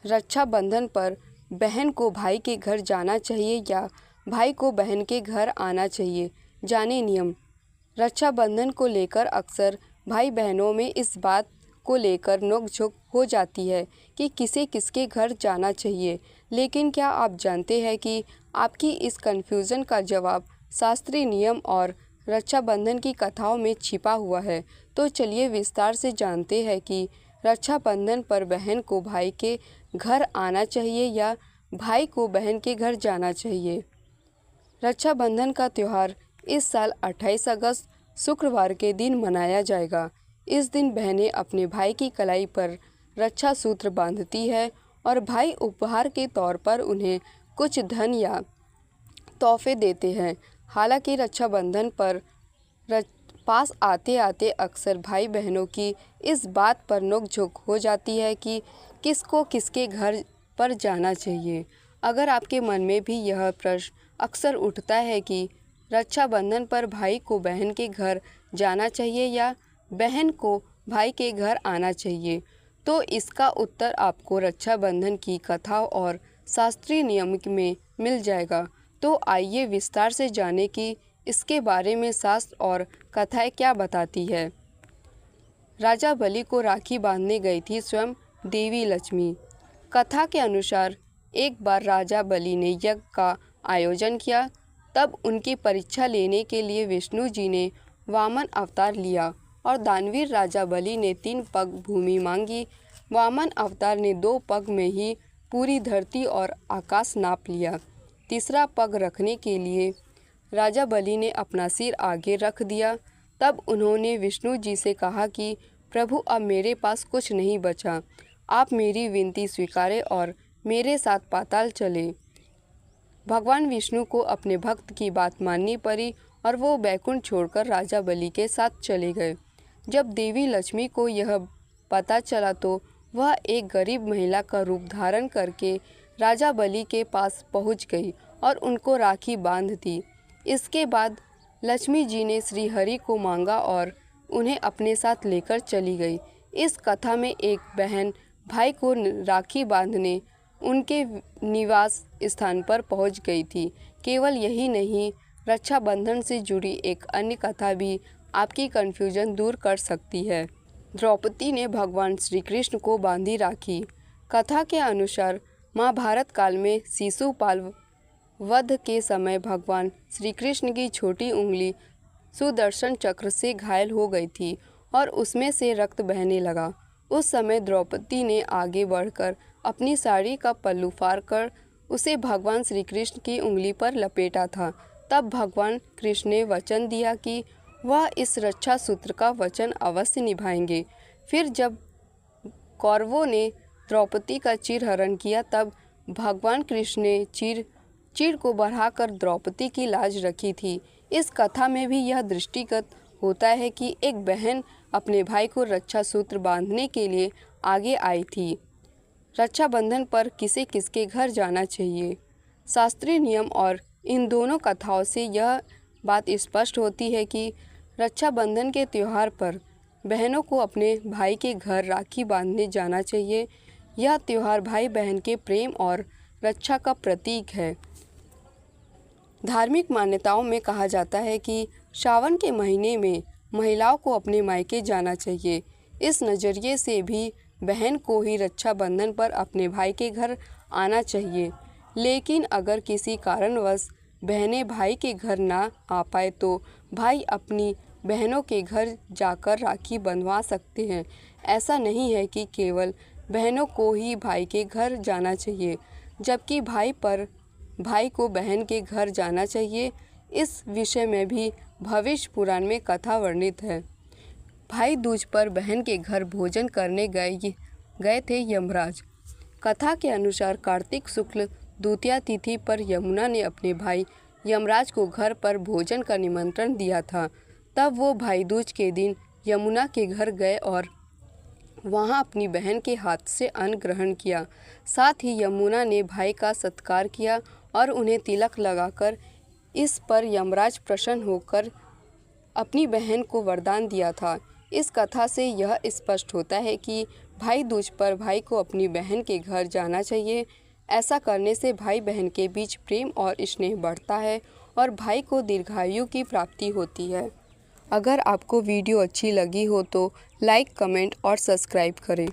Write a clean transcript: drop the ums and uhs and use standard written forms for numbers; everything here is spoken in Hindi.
रक्षाबंधन पर बहन को भाई के घर जाना चाहिए या भाई को बहन के घर आना चाहिए? जाने नियम। रक्षाबंधन को लेकर अक्सर भाई बहनों में इस बात को लेकर नोक-झोंक हो जाती है कि किसे किसके घर जाना चाहिए। लेकिन क्या आप जानते हैं कि आपकी इस कन्फ्यूज़न का जवाब शास्त्रीय नियम और रक्षाबंधन की कथाओं में छिपा हुआ है? तो चलिए विस्तार से जानते हैं कि रक्षाबंधन पर बहन को भाई के घर आना चाहिए या भाई को बहन के घर जाना चाहिए। रक्षाबंधन का त्यौहार इस साल 28 अगस्त शुक्रवार के दिन मनाया जाएगा। इस दिन बहनें अपने भाई की कलाई पर रक्षा सूत्र बांधती है और भाई उपहार के तौर पर उन्हें कुछ धन या तोहफे देते हैं। हालांकि रक्षाबंधन पर पास आते आते अक्सर भाई बहनों की इस बात पर नोक-झोंक हो जाती है कि किसको किसके घर पर जाना चाहिए। अगर आपके मन में भी यह प्रश्न अक्सर उठता है कि रक्षाबंधन पर भाई को बहन के घर जाना चाहिए या बहन को भाई के घर आना चाहिए, तो इसका उत्तर आपको रक्षाबंधन की कथाओं और शास्त्रीय नियम में मिल जाएगा। तो आइए विस्तार से जानें कि इसके बारे में शास्त्र और कथाएं क्या बताती है। राजा बलि को राखी बांधने गई थी स्वयं देवी लक्ष्मी। कथा के अनुसार एक बार राजा बलि ने यज्ञ का आयोजन किया। तब उनकी परीक्षा लेने के लिए विष्णु जी ने वामन अवतार लिया और दानवीर राजा बलि ने 3 पग भूमि मांगी। वामन अवतार ने 2 पग में ही पूरी धरती और आकाश नाप लिया। तीसरा पग रखने के लिए राजा बलि ने अपना सिर आगे रख दिया। तब उन्होंने विष्णु जी से कहा कि प्रभु, अब मेरे पास कुछ नहीं बचा, आप मेरी विनती स्वीकारें और मेरे साथ पाताल चले। भगवान विष्णु को अपने भक्त की बात माननी पड़ी और वो बैकुंठ छोड़कर राजा बलि के साथ चले गए। जब देवी लक्ष्मी को यह पता चला तो वह एक गरीब महिला का रूप धारण करके राजा बलि के पास पहुंच गई और उनको राखी बांध दी। इसके बाद लक्ष्मी जी ने श्री हरि को मांगा और उन्हें अपने साथ लेकर चली गई। इस कथा में एक बहन भाई को राखी बांधने उनके निवास स्थान पर पहुंच गई थी। केवल यही नहीं, रक्षाबंधन से जुड़ी एक अन्य कथा भी आपकी कन्फ्यूजन दूर कर सकती है। द्रौपदी ने भगवान श्री कृष्ण को बांधी राखी। कथा के अनुसार महाभारत काल में शिशुपाल वध के समय भगवान श्री कृष्ण की छोटी उंगली सुदर्शन चक्र से घायल हो गई थी और उसमें से रक्त बहने लगा। उस समय द्रौपदी ने आगे बढ़कर अपनी साड़ी का पल्लू फाड़कर उसे भगवान श्री कृष्ण की उंगली पर लपेटा था। तब भगवान कृष्ण ने वचन दिया कि वह इस रक्षा सूत्र का वचन अवश्य निभाएंगे। फिर जब कौरवों ने द्रौपदी का चीरहरण किया, तब भगवान कृष्ण ने चीर को बढ़ाकर द्रौपदी की लाज रखी थी। इस कथा में भी यह दृष्टिगत होता है कि एक बहन अपने भाई को रक्षा सूत्र बांधने के लिए आगे आई थी। रक्षाबंधन पर किसे किसके घर जाना चाहिए? शास्त्रीय नियम और इन दोनों कथाओं से यह बात स्पष्ट होती है कि रक्षाबंधन के त्यौहार पर बहनों को अपने भाई के घर राखी बांधने जाना चाहिए। यह त्यौहार भाई बहन के प्रेम और रक्षा का प्रतीक है। धार्मिक मान्यताओं में कहा जाता है कि सावन के महीने में महिलाओं को अपने मायके जाना चाहिए। इस नज़रिए से भी बहन को ही रक्षाबंधन पर अपने भाई के घर आना चाहिए। लेकिन अगर किसी कारणवश बहनें भाई के घर ना आ पाए तो भाई अपनी बहनों के घर जाकर राखी बंधवा सकते हैं। ऐसा नहीं है कि केवल बहनों को ही भाई के घर जाना चाहिए, जबकि भाई को बहन के घर जाना चाहिए। इस विषय में भी भविष्य पुराण में कथा वर्णित है। भाई दूज पर बहन के घर भोजन करने गए थे यमराज। कथा के अनुसार कार्तिक शुक्ल द्वितीया तिथि पर यमुना ने अपने भाई यमराज को घर पर भोजन का निमंत्रण दिया था। तब वो भाई दूज के दिन यमुना के घर गए और वहां अपनी बहन के हाथ से अन्न ग्रहण किया। साथ ही यमुना ने भाई का सत्कार किया और उन्हें तिलक लगाकर इस पर यमराज प्रसन्न होकर अपनी बहन को वरदान दिया था। इस कथा से यह स्पष्ट होता है कि भाई दूज पर भाई को अपनी बहन के घर जाना चाहिए। ऐसा करने से भाई बहन के बीच प्रेम और स्नेह बढ़ता है और भाई को दीर्घायु की प्राप्ति होती है। अगर आपको वीडियो अच्छी लगी हो तो लाइक, कमेंट और सब्सक्राइब करें।